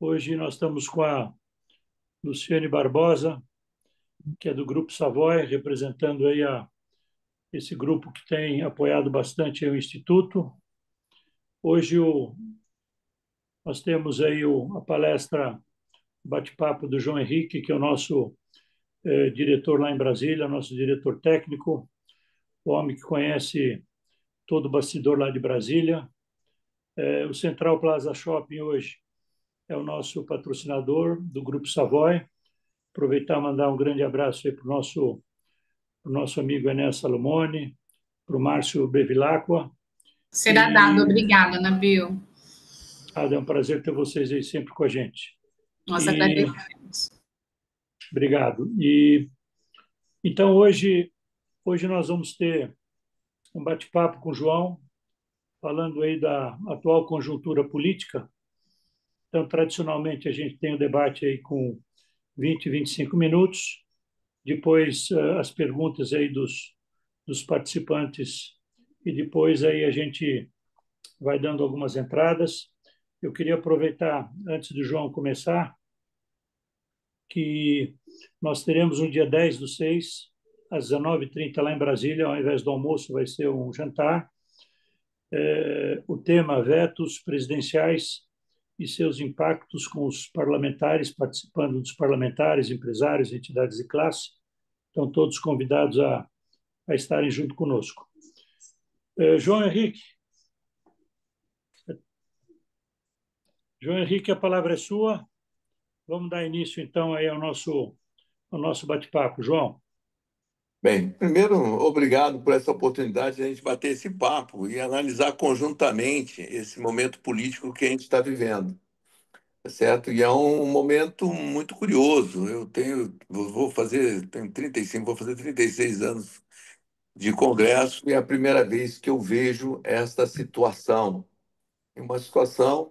Hoje nós estamos com a Luciane Barbosa, que é do Grupo Savoy, representando aí esse grupo que tem apoiado bastante o Instituto. Hoje nós temos aí a palestra, o bate-papo do João Henrique, que é o nosso diretor lá em Brasília, nosso diretor técnico, o homem que conhece todo o bastidor lá de Brasília. O Central Plaza Shopping hoje é o nosso patrocinador do Grupo Savoy. Aproveitar e mandar um grande abraço aí para o nosso amigo Enéas Salomone, para o Márcio Bevilacqua. Será dado, E obrigada, Nabil. é um prazer ter vocês aí sempre com a gente. Nós E agradecemos. obrigado. E então hoje nós vamos ter um bate-papo com o João, falando aí da atual conjuntura política. Então, tradicionalmente, a gente tem o debate aí com 20, 25 minutos. Depois, as perguntas aí dos participantes. E depois aí a gente vai dando algumas entradas. Eu queria aproveitar, antes do João começar, que nós teremos no dia 10/6, às 19h30, lá em Brasília, ao invés do almoço, vai ser um jantar. O tema vetos presidenciais e seus impactos com os parlamentares, participando dos parlamentares, empresários, entidades de classe. Estão todos convidados a estarem junto conosco. João Henrique, a palavra é sua. Vamos dar início, então, aí ao nosso bate-papo. João. Bem, primeiro, obrigado por essa oportunidade de a gente bater esse papo e analisar conjuntamente esse momento político que a gente está vivendo, tá certo? E é um momento muito curioso. Tenho 35, vou fazer 36 anos de Congresso e é a primeira vez que eu vejo esta situação. É uma situação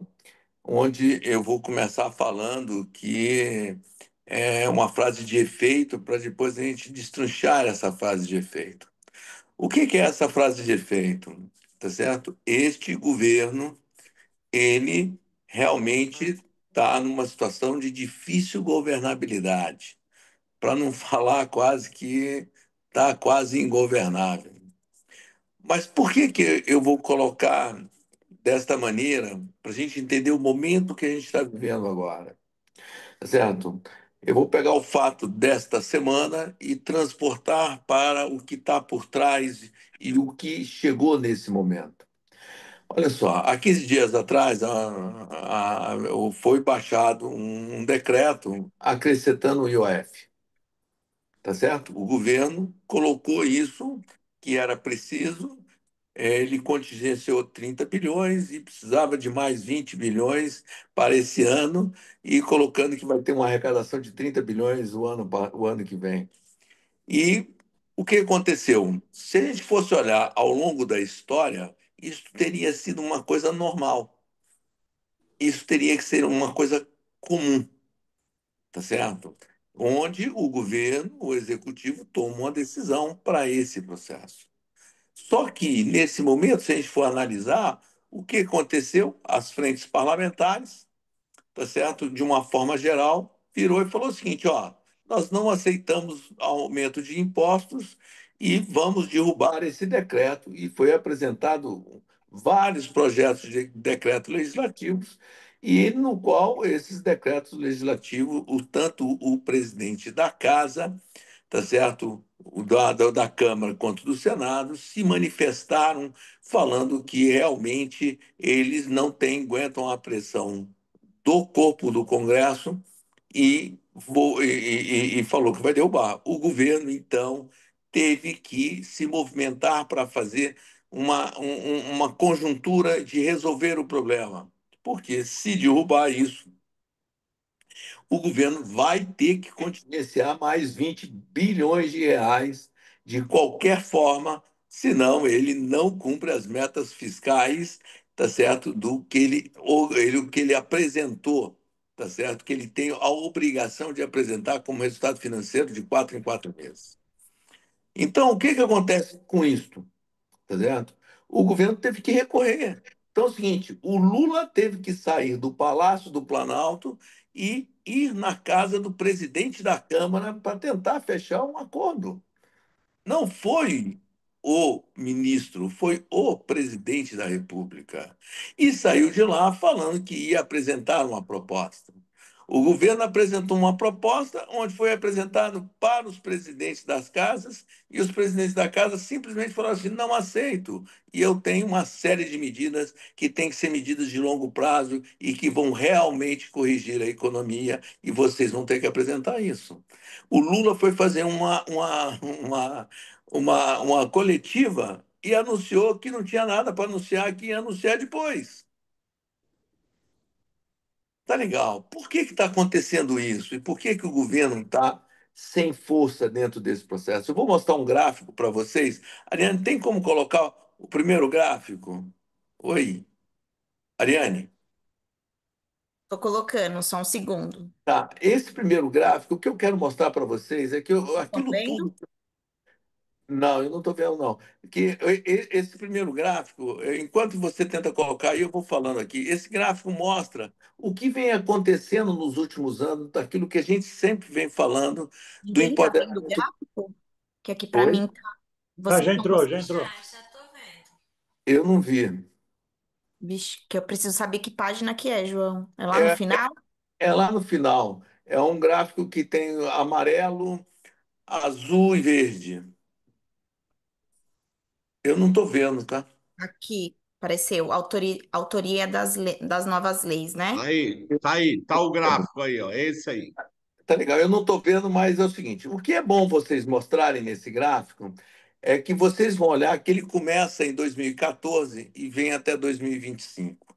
onde eu vou começar falando que é uma frase de efeito para depois a gente destrinchar essa frase de efeito. O que é essa frase de efeito? Tá certo? Este governo, ele realmente está numa situação de difícil governabilidade, para não falar quase que está quase ingovernável. Mas por que eu vou colocar desta maneira, para a gente entender o momento que a gente está vivendo agora? Tá certo? Eu vou pegar o fato desta semana e transportar para o que está por trás e o que chegou nesse momento. Olha só, há 15 dias atrás foi baixado um decreto acrescentando o IOF, tá certo? O governo colocou isso que era preciso, ele contingenciou 30 bilhões e precisava de mais 20 bilhões para esse ano, e colocando que vai ter uma arrecadação de 30 bilhões o ano que vem. E o que aconteceu? Se a gente fosse olhar ao longo da história, isso teria sido uma coisa normal. Isso teria que ser uma coisa comum, tá certo? Onde o governo, o executivo, toma uma decisão para esse processo. Só que, nesse momento, se a gente for analisar, o que aconteceu? As frentes parlamentares, tá certo? De uma forma geral, virou e falou o seguinte: ó, nós não aceitamos aumento de impostos e vamos derrubar esse decreto. E foi apresentado vários projetos de decretos legislativos, e no qual esses decretos legislativos, tanto o presidente da casa, tá certo? Da Câmara quanto do Senado, se manifestaram falando que realmente eles não aguentam a pressão do corpo do Congresso e falou que vai derrubar. O governo, então, teve que se movimentar para fazer uma conjuntura de resolver o problema. Porque se derrubar isso, o governo vai ter que contingenciar mais 20 bilhões de reais de qualquer forma, senão ele não cumpre as metas fiscais, tá certo? O que ele apresentou, tá certo? Que ele tem a obrigação de apresentar como resultado financeiro de 4 em 4 meses. Então, o que acontece com isso? Tá certo? O governo teve que recorrer. Então é o seguinte, o Lula teve que sair do Palácio do Planalto e ir na casa do presidente da Câmara para tentar fechar um acordo. Não foi o ministro, foi o presidente da República. E saiu de lá falando que ia apresentar uma proposta. O governo apresentou uma proposta onde foi apresentado para os presidentes das casas e os presidentes da casa simplesmente falaram assim: não aceito. E eu tenho uma série de medidas que têm que ser medidas de longo prazo e que vão realmente corrigir a economia e vocês vão ter que apresentar isso. O Lula foi fazer uma coletiva e anunciou que não tinha nada para anunciar, que ia anunciar depois. Tá legal. Por que está acontecendo isso? E por que, que o governo está sem força dentro desse processo? Eu vou mostrar um gráfico para vocês. Ariane, tem como colocar o primeiro gráfico? Oi, Ariane. Tô colocando, só um segundo. Tá. Esse primeiro gráfico, o que eu quero mostrar para vocês é que Estão aquilo vendo? tudo. Não, eu não estou vendo, não. Que esse primeiro gráfico, enquanto você tenta colocar aí, eu vou falando aqui. Esse gráfico mostra o que vem acontecendo nos últimos anos, daquilo que a gente sempre vem falando, do Ninguém tá vendo o empoderamento. gráfico? Que aqui para Oi? mim tá. Ah, Vocês já estão entrou, já conseguindo? entrou. Eu não vi. Vixe, que eu preciso saber que página que é, João. É lá no É, final? é lá no final. É um gráfico que tem amarelo, azul e verde. Eu não estou vendo, tá? Aqui, apareceu. Autoria das novas leis, né? Tá o gráfico aí, ó, esse aí. Tá legal, eu não estou vendo, mas é o seguinte: o que é bom vocês mostrarem nesse gráfico é que vocês vão olhar que ele começa em 2014 e vem até 2025,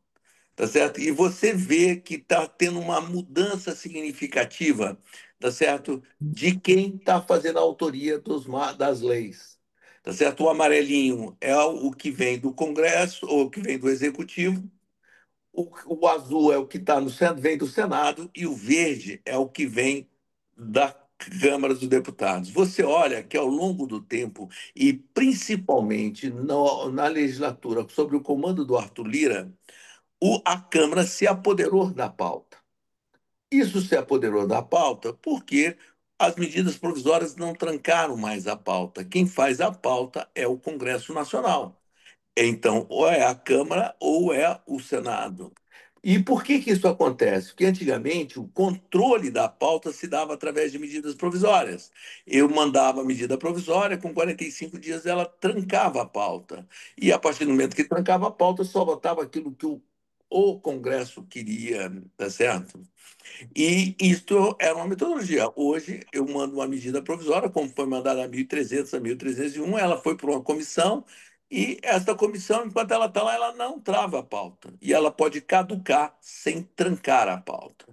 tá certo? E você vê que está tendo uma mudança significativa, tá certo? De quem está fazendo a autoria das leis, tá certo? O amarelinho é o que vem do Congresso ou o que vem do Executivo. O azul é o que tá no, vem do Senado e o verde é o que vem da Câmara dos Deputados. Você olha que ao longo do tempo, e principalmente na legislatura, sob o comando do Arthur Lira, a Câmara se apoderou da pauta. Isso se apoderou da pauta porque as medidas provisórias não trancaram mais a pauta. Quem faz a pauta é o Congresso Nacional. Então, ou é a Câmara ou é o Senado. E por que que isso acontece? Porque antigamente o controle da pauta se dava através de medidas provisórias. Eu mandava a medida provisória, com 45 dias ela trancava a pauta. E a partir do momento que trancava a pauta, só votava aquilo que o Congresso queria, tá certo? E isto era uma metodologia. Hoje, eu mando uma medida provisória, como foi mandada a 1.300, a 1.301, ela foi para uma comissão, e esta comissão, enquanto ela está lá, ela não trava a pauta. E ela pode caducar sem trancar a pauta.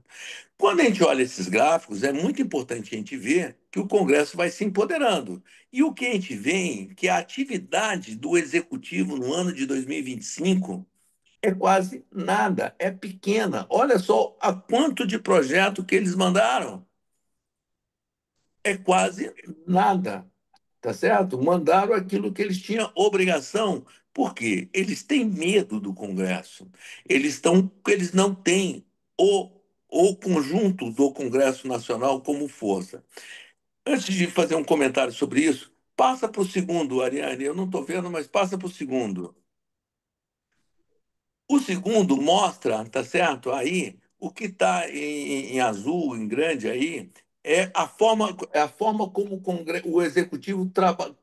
Quando a gente olha esses gráficos, é muito importante a gente ver que o Congresso vai se empoderando. E o que a gente vê é que a atividade do Executivo no ano de 2025 é quase nada, é pequena. Olha só a quanto de projeto que eles mandaram. É quase nada, tá certo? Mandaram aquilo que eles tinham obrigação. Por quê? Eles têm medo do Congresso. Eles não têm o, o conjunto do Congresso Nacional como força. Antes de fazer um comentário sobre isso, passa para o segundo, Ariane. Eu não estou vendo, mas passa para o segundo. O segundo mostra, tá certo? Aí, o que está em azul, em grande aí, é a forma como o Executivo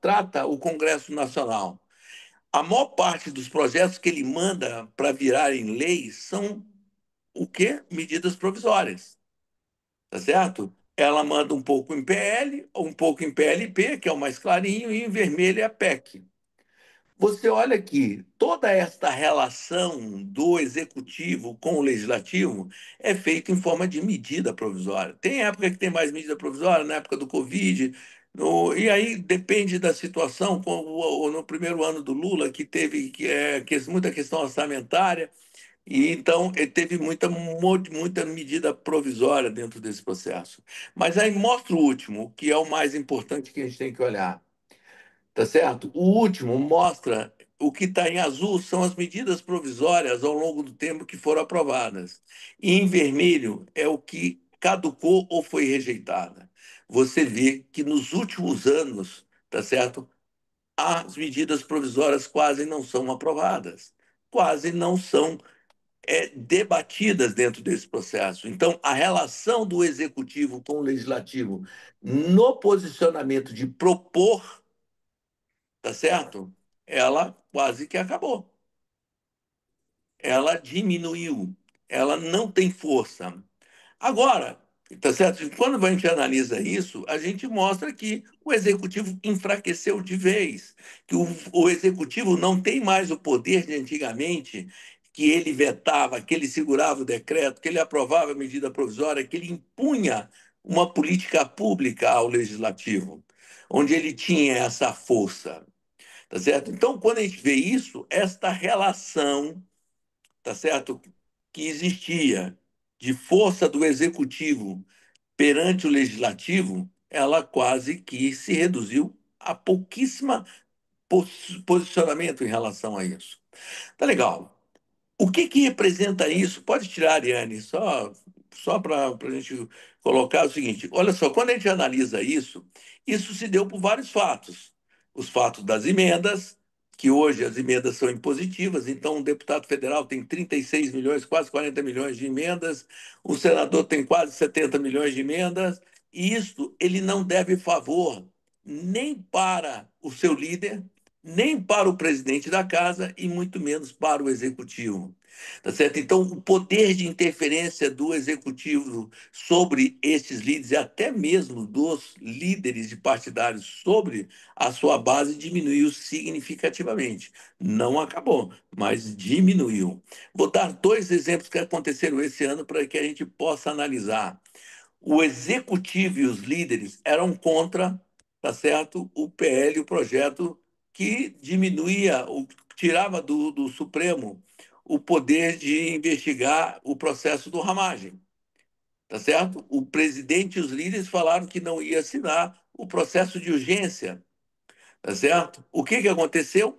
trata o Congresso Nacional. A maior parte dos projetos que ele manda para virarem leis são o quê? Medidas provisórias, tá certo? Ela manda um pouco em PL, um pouco em PLP, que é o mais clarinho, e em vermelho é a PEC. Você olha aqui, toda esta relação do executivo com o legislativo é feita em forma de medida provisória. Tem época que tem mais medida provisória, na época do Covid, e aí depende da situação, como no primeiro ano do Lula, que teve muita questão orçamentária, e então ele teve muita medida provisória dentro desse processo. Mas aí mostra o último, que é o mais importante que a gente tem que olhar. Tá certo? O último mostra o que está em azul são as medidas provisórias ao longo do tempo que foram aprovadas. E em vermelho é o que caducou ou foi rejeitada. Você vê que nos últimos anos, tá certo? As medidas provisórias quase não são aprovadas, quase não são debatidas dentro desse processo. Então, a relação do executivo com o legislativo no posicionamento de propor, tá certo? Ela quase que acabou. Ela diminuiu. Ela não tem força. Agora, tá certo? Quando a gente analisa isso, a gente mostra que o executivo enfraqueceu de vez, que o executivo não tem mais o poder de antigamente, que ele vetava, que ele segurava o decreto, que ele aprovava a medida provisória, que ele impunha uma política pública ao legislativo, onde ele tinha essa força, tá certo? Então, quando a gente vê isso, esta relação, tá certo, que existia de força do executivo perante o legislativo, ela quase que se reduziu a pouquíssima posicionamento em relação a isso. Tá legal. O que que representa isso? Pode tirar, Ariane, só para a gente colocar o seguinte: olha só, quando a gente analisa isso, isso se deu por vários fatos. Os fatos das emendas, que hoje as emendas são impositivas, então um deputado federal tem 36 milhões, quase 40 milhões de emendas, um senador tem quase 70 milhões de emendas, e isso ele não deve favor nem para o seu líder, nem para o presidente da casa e muito menos para o executivo. Tá certo? Então, o poder de interferência do executivo sobre esses líderes e até mesmo dos líderes de partidários sobre a sua base diminuiu significativamente. Não acabou, mas diminuiu. Vou dar dois exemplos que aconteceram esse ano para que a gente possa analisar. O executivo e os líderes eram contra, tá certo, o PL, o projeto que diminuía, tirava do Supremo o poder de investigar o processo do Ramagem, tá certo? O presidente e os líderes falaram que não ia assinar o processo de urgência, tá certo? O que que aconteceu?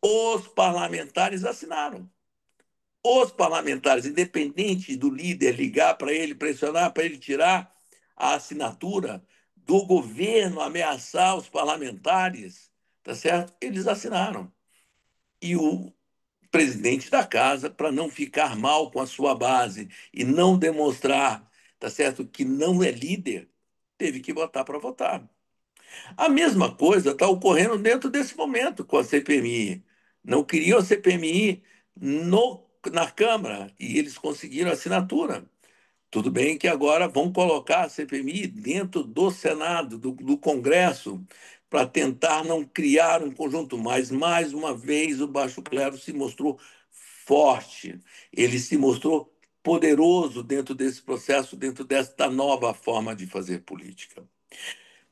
Os parlamentares assinaram. Os parlamentares, independente do líder ligar para ele, pressionar para ele tirar a assinatura, do governo ameaçar os parlamentares, tá certo? Eles assinaram. E o presidente da casa, para não ficar mal com a sua base e não demonstrar, tá certo, que não é líder, teve que botar para votar. A mesma coisa está ocorrendo dentro desse momento com a CPMI. Não queriam a CPMI na Câmara e eles conseguiram assinatura. Tudo bem que agora vão colocar a CPMI dentro do Senado, do Congresso, para tentar não criar um conjunto, mas, mais uma vez, o baixo clero se mostrou forte, ele se mostrou poderoso dentro desse processo, dentro desta nova forma de fazer política.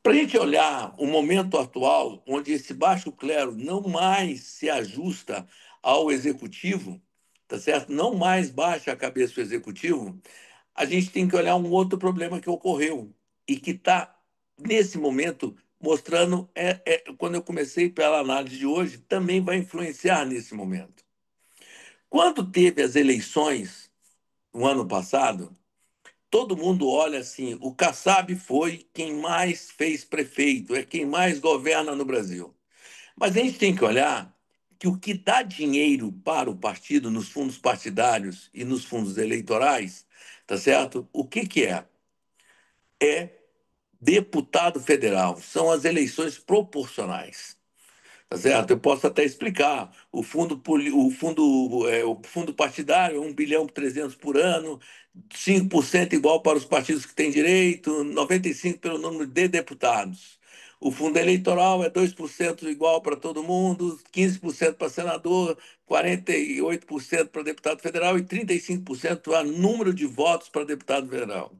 Para a gente olhar o momento atual, onde esse baixo clero não mais se ajusta ao executivo, tá certo? Não mais baixa a cabeça do executivo, a gente tem que olhar um outro problema que ocorreu e que está, nesse momento, mostrando, quando eu comecei pela análise de hoje, também vai influenciar nesse momento. Quando teve as eleições, no ano passado, todo mundo olha assim, o Kassab foi quem mais fez prefeito, é quem mais governa no Brasil. Mas a gente tem que olhar que o que dá dinheiro para o partido nos fundos partidários e nos fundos eleitorais, tá certo? O que que é? É deputado federal, são as eleições proporcionais. Tá certo? Eu posso até explicar. O fundo partidário é 1,3 bilhão por ano, 5% igual para os partidos que têm direito, 95% pelo número de deputados. O fundo eleitoral é 2% igual para todo mundo, 15% para senador, 48% para deputado federal e 35% para número de votos para deputado federal.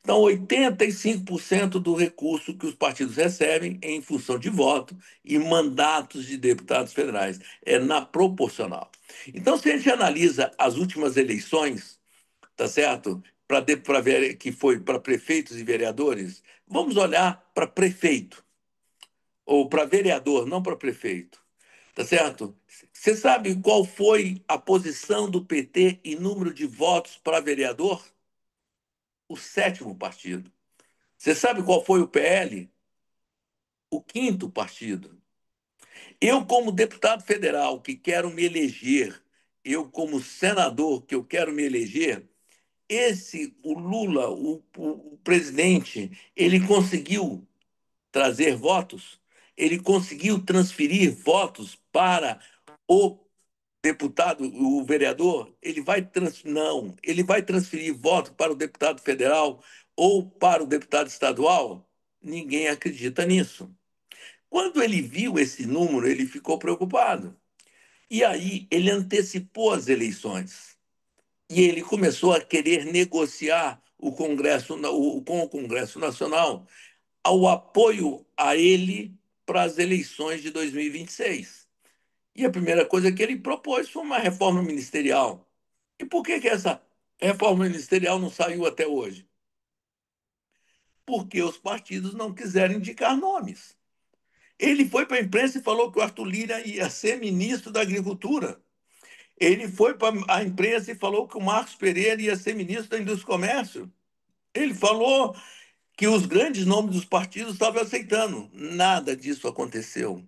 Então, 85% do recurso que os partidos recebem é em função de voto e mandatos de deputados federais. É na proporcional. Então, se a gente analisa as últimas eleições, tá certo? Que foi para prefeitos e vereadores, vamos olhar para prefeito, ou para vereador, não para prefeito. tá certo? Você sabe qual foi a posição do PT em número de votos para vereador? O sétimo partido. Você sabe qual foi o PL? O quinto partido. Eu, como deputado federal que quero me eleger, eu, como senador que eu quero me eleger, o Lula, o presidente, ele conseguiu trazer votos, ele conseguiu transferir votos para o deputado, o vereador, não, ele vai transferir voto para o deputado federal ou para o deputado estadual? Ninguém acredita nisso. Quando ele viu esse número, ele ficou preocupado. E aí ele antecipou as eleições. E ele começou a querer negociar com o Congresso Nacional ao apoio a ele para as eleições de 2026. E a primeira coisa que ele propôs foi uma reforma ministerial. E por que essa reforma ministerial não saiu até hoje? Porque os partidos não quiseram indicar nomes. Ele foi para a imprensa e falou que o Arthur Lira ia ser ministro da Agricultura. Ele foi para a imprensa e falou que o Marcos Pereira ia ser ministro da Indústria e Comércio. Ele falou que os grandes nomes dos partidos estavam aceitando. Nada disso aconteceu.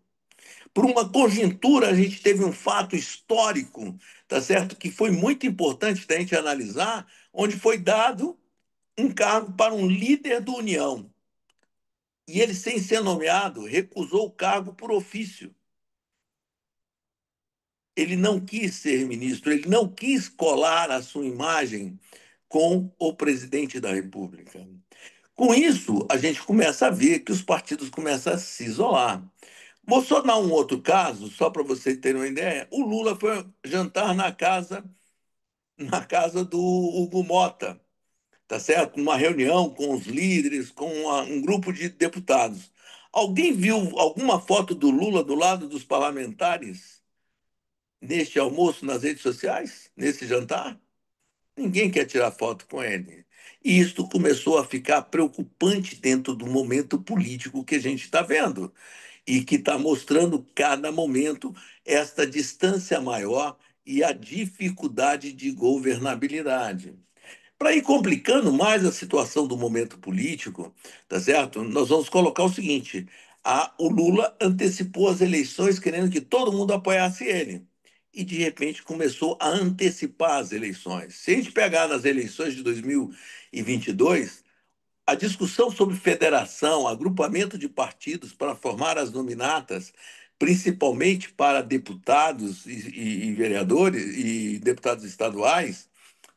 Por uma conjuntura, a gente teve um fato histórico, tá certo? Que foi muito importante da gente analisar, onde foi dado um cargo para um líder do União. E ele, sem ser nomeado, recusou o cargo por ofício. Ele não quis ser ministro, ele não quis colar a sua imagem com o presidente da República. Com isso, a gente começa a ver que os partidos começam a se isolar. Vou só dar um outro caso, só para vocês terem uma ideia. O Lula foi jantar na casa do Hugo Mota, tá certo? Numa reunião com os líderes, com um grupo de deputados. Alguém viu alguma foto do Lula do lado dos parlamentares neste almoço nas redes sociais, nesse jantar? Ninguém quer tirar foto com ele. E isto começou a ficar preocupante dentro do momento político que a gente está vendo e que está mostrando cada momento esta distância maior e a dificuldade de governabilidade. Para ir complicando mais a situação do momento político, tá certo? Nós vamos colocar o seguinte: o Lula antecipou as eleições querendo que todo mundo apoiasse ele. E, de repente, começou a antecipar as eleições. Se a gente pegar nas eleições de 2022, a discussão sobre federação, agrupamento de partidos para formar as nominatas, principalmente para deputados e vereadores e deputados estaduais,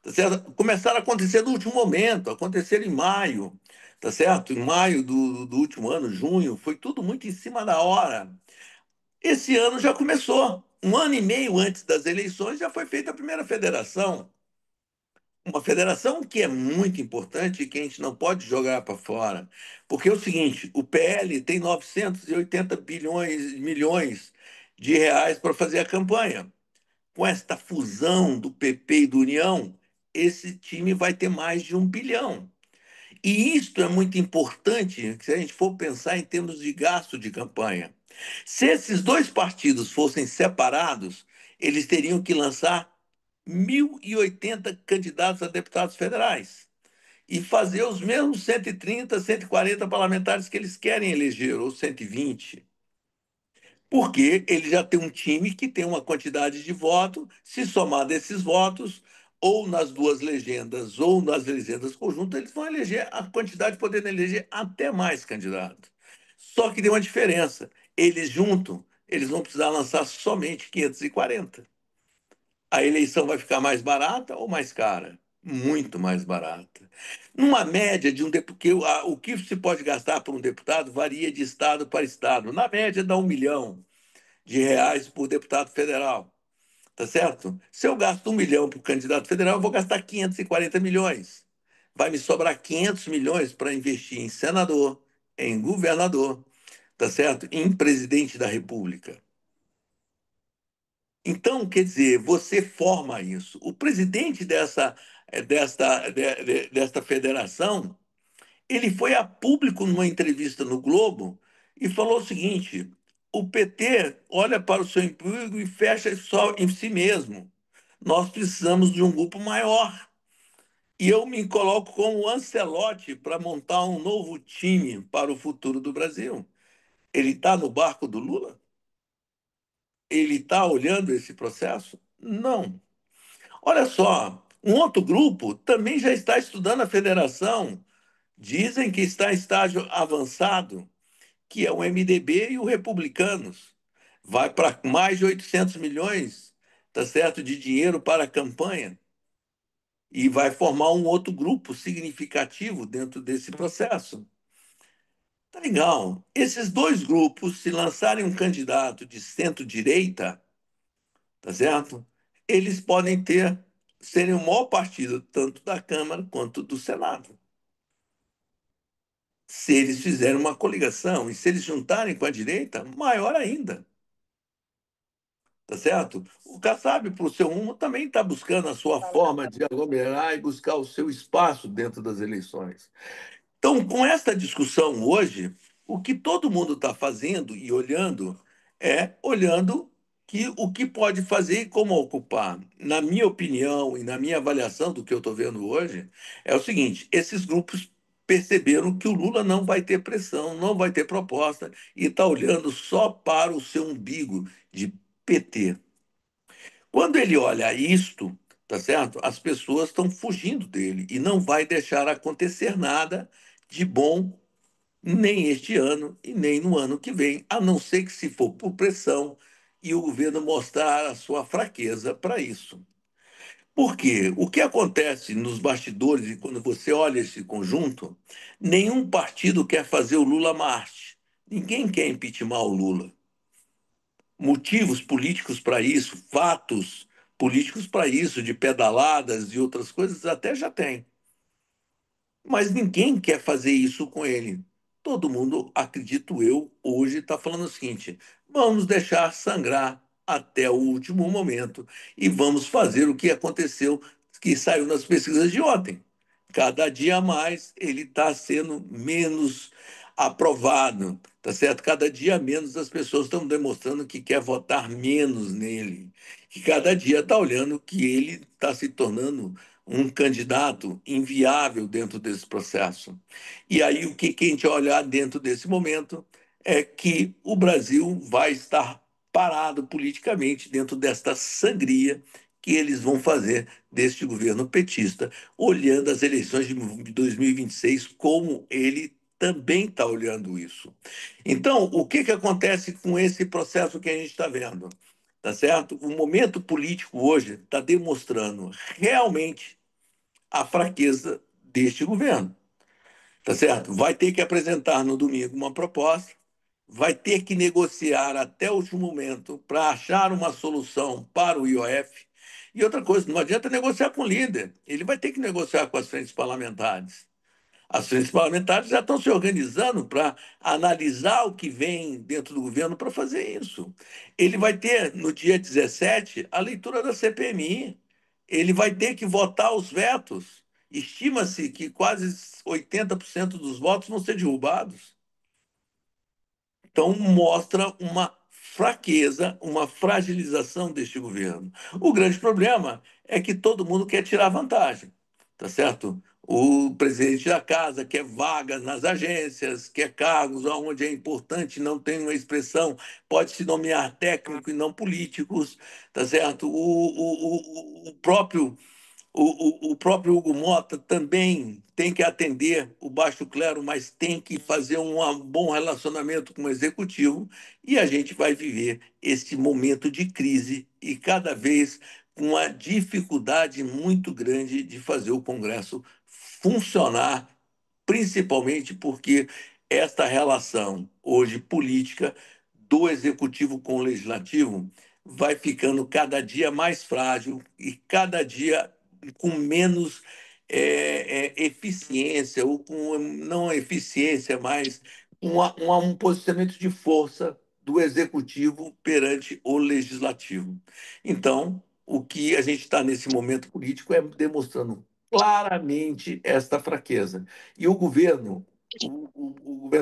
tá certo? Começaram a acontecer no último momento, aconteceram em maio, tá certo? Em maio do último ano, junho, foi tudo muito em cima da hora. Esse ano já começou. Um ano e meio antes das eleições já foi feita a primeira federação. Uma federação que é muito importante e que a gente não pode jogar para fora. Porque é o seguinte, o PL tem 980 milhões de reais para fazer a campanha. Com esta fusão do PP e do União, esse time vai ter mais de 1 bilhão. E isto é muito importante se a gente for pensar em termos de gasto de campanha. Se esses dois partidos fossem separados, eles teriam que lançar 1.080 candidatos a deputados federais e fazer os mesmos 130, 140 parlamentares que eles querem eleger, ou 120. Porque ele já tem um time que tem uma quantidade de votos, se somar desses votos, ou nas duas legendas, ou nas legendas conjuntas, eles vão eleger a quantidade, podendo eleger até mais candidatos. Só que tem uma diferença: eles juntos, eles vão precisar lançar somente 540. A eleição vai ficar mais barata ou mais cara? Muito mais barata. Numa média de um deputado, o que se pode gastar por um deputado varia de estado para estado. Na média, dá 1 milhão de reais por deputado federal. Tá certo? Se eu gasto 1 milhão por candidato federal, eu vou gastar 540 milhões. Vai me sobrar 500 milhões para investir em senador, em governador, tá certo? Em presidente da República. Então, quer dizer, você forma isso. O presidente desta federação, ele foi a público numa entrevista no Globo e falou o seguinte: o PT olha para o seu umbigo e fecha só em si mesmo. Nós precisamos de um grupo maior. E eu me coloco como Ancelotti para montar um novo time para o futuro do Brasil. Ele está no barco do Lula? Ele está olhando esse processo? Não. Olha só, um outro grupo também já está estudando a federação. Dizem que está em estágio avançado, que é o MDB e o Republicanos. Vai para mais de 800 milhões, tá certo, de dinheiro para a campanha. E vai formar um outro grupo significativo dentro desse processo. Tá legal. Esses dois grupos, se lançarem um candidato de centro-direita, tá certo? Eles podem serem o maior partido tanto da Câmara quanto do Senado. Se eles fizerem uma coligação e se eles juntarem com a direita, maior ainda. Tá certo? O Kassab, para o seu rumo, também está buscando a sua forma de aglomerar e buscar o seu espaço dentro das eleições. Então, com esta discussão hoje, o que todo mundo está fazendo e olhando é olhando o que pode fazer e como ocupar. Na minha opinião e na minha avaliação do que eu estou vendo hoje, é o seguinte: esses grupos perceberam que o Lula não vai ter pressão, não vai ter proposta e está olhando só para o seu umbigo de PT. Quando ele olha isto, tá certo? As pessoas estão fugindo dele e não vai deixar acontecer nada de bom nem este ano e nem no ano que vem, a não ser que se for por pressão e o governo mostrar a sua fraqueza para isso. Por quê? O que acontece nos bastidores e quando você olha esse conjunto, nenhum partido quer fazer o Lula marche. Ninguém quer impeachment o Lula. Motivos políticos para isso, fatos políticos para isso, de pedaladas e outras coisas, até já tem. Mas ninguém quer fazer isso com ele. Todo mundo, acredito eu, hoje está falando o seguinte: vamos deixar sangrar até o último momento e vamos fazer o que aconteceu, que saiu nas pesquisas de ontem. Cada dia mais ele está sendo menos aprovado, tá certo? Cada dia menos as pessoas estão demonstrando que quer votar menos nele, que cada dia está olhando que ele está se tornando um candidato inviável dentro desse processo. E aí o que a gente olhar dentro desse momento é que o Brasil vai estar parado politicamente dentro desta sangria que eles vão fazer deste governo petista, olhando as eleições de 2026 como ele também está olhando isso. Então, o que acontece com esse processo que a gente está vendo? Tá certo? O momento político hoje está demonstrando realmente a fraqueza deste governo. Tá certo? Vai ter que apresentar no domingo uma proposta, vai ter que negociar até o último momento para achar uma solução para o IOF. E outra coisa, não adianta negociar com o líder, ele vai ter que negociar com as frentes parlamentares. As frentes parlamentares já estão se organizando para analisar o que vem dentro do governo para fazer isso. Ele vai ter, no dia 17, a leitura da CPMI. Ele vai ter que votar os vetos. Estima-se que quase 80% dos votos vão ser derrubados. Então, mostra uma fraqueza, uma fragilização deste governo. O grande problema é que todo mundo quer tirar vantagem, tá certo? O presidente da casa quer vagas nas agências, quer cargos onde é importante, não tem uma expressão, pode se nomear técnico e não políticos, tá certo? O próprio o próprio Hugo Mota também tem que atender o baixo clero, mas tem que fazer um bom relacionamento com o executivo, e a gente vai viver este momento de crise e cada vez com uma dificuldade muito grande de fazer o Congresso funcionar, principalmente porque esta relação hoje política do executivo com o legislativo vai ficando cada dia mais frágil e cada dia com menos eficiência, ou com não eficiência, mas um posicionamento de força do executivo perante o legislativo. Então, o que a gente está nesse momento político é demonstrando claramente esta fraqueza. E o governo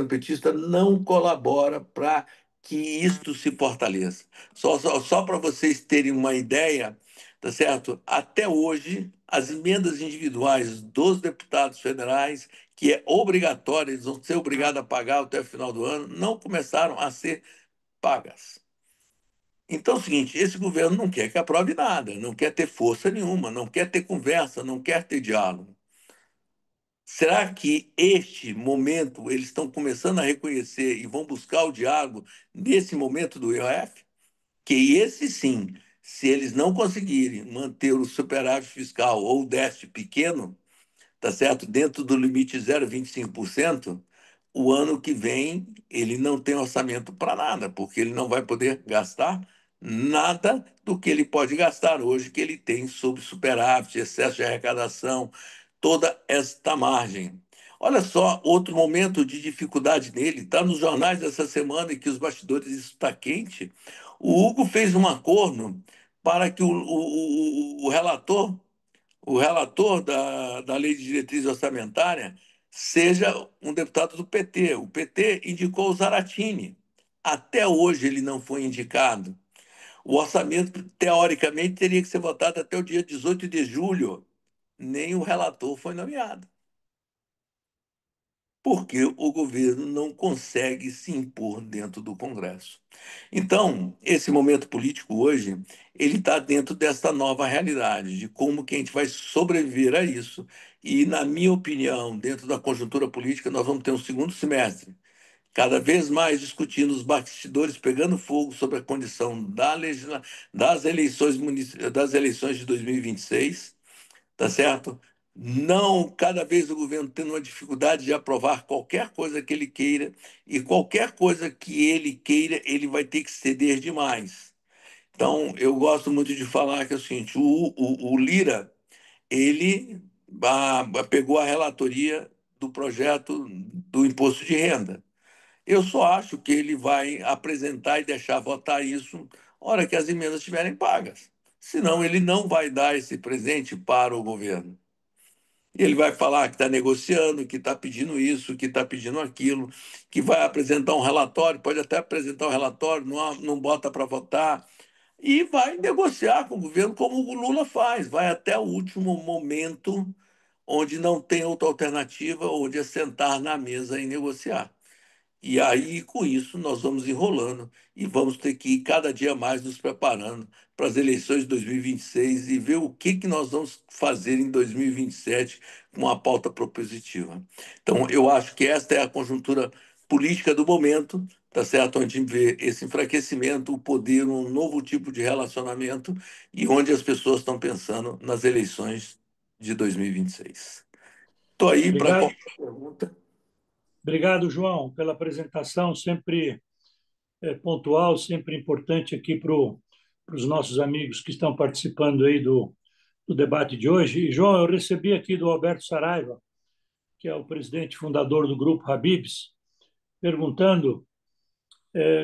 petista não colabora para que isto se fortaleça. Só para vocês terem uma ideia, tá certo? Até hoje, as emendas individuais dos deputados federais, que é obrigatório, eles vão ser obrigados a pagar até o final do ano, não começaram a ser pagas. Então é o seguinte, esse governo não quer que aprove nada, não quer ter força nenhuma, não quer ter conversa, não quer ter diálogo. Será que este momento eles estão começando a reconhecer e vão buscar o diálogo nesse momento do IOF? Que esse sim, se eles não conseguirem manter o superávit fiscal ou o déficit pequeno, tá certo? Dentro do limite 0,25%, o ano que vem ele não tem orçamento para nada, porque ele não vai poder gastar nada do que ele pode gastar hoje, que ele tem sobre superávit, excesso de arrecadação, toda esta margem. Olha só, outro momento de dificuldade nele, está nos jornais dessa semana e que os bastidores isso está quente. O Hugo fez um acordo para que o relator da Lei de Diretriz Orçamentária seja um deputado do PT. O PT indicou o Zaratini. Até hoje ele não foi indicado. O orçamento, teoricamente, teria que ser votado até o dia 18 de julho. Nem o relator foi nomeado. Porque o governo não consegue se impor dentro do Congresso. Então, esse momento político hoje, ele está dentro dessa nova realidade, de como que a gente vai sobreviver a isso. E, na minha opinião, dentro da conjuntura política, nós vamos ter um segundo semestre, cada vez mais discutindo os bastidores, pegando fogo sobre a condição das eleições de 2026, tá certo? Não, cada vez o governo tendo uma dificuldade de aprovar qualquer coisa que ele queira, e qualquer coisa que ele queira, ele vai ter que ceder demais. Então, eu gosto muito de falar que é o seguinte: o Lira, ele pegou a relatoria do projeto do imposto de renda. Eu só acho que ele vai apresentar e deixar votar isso na hora que as emendas estiverem pagas. Senão, ele não vai dar esse presente para o governo. E ele vai falar que está negociando, que está pedindo isso, que está pedindo aquilo, que vai apresentar um relatório, pode até apresentar um relatório, não bota para votar, e vai negociar com o governo como o Lula faz, vai até o último momento, onde não tem outra alternativa, onde é sentar na mesa e negociar. E aí, com isso, nós vamos enrolando e vamos ter que ir cada dia mais nos preparando para as eleições de 2026 e ver o que que nós vamos fazer em 2027 com uma pauta propositiva. Então, eu acho que esta é a conjuntura política do momento, tá certo? Onde a gente vê esse enfraquecimento, o poder, um novo tipo de relacionamento e onde as pessoas estão pensando nas eleições de 2026. Estou aí para Obrigado, qualquer pergunta. obrigado, João, pela apresentação, sempre pontual, sempre importante aqui para os nossos amigos que estão participando aí do debate de hoje. E, João, eu recebi aqui do Alberto Saraiva, que é o presidente fundador do Grupo Habibs, perguntando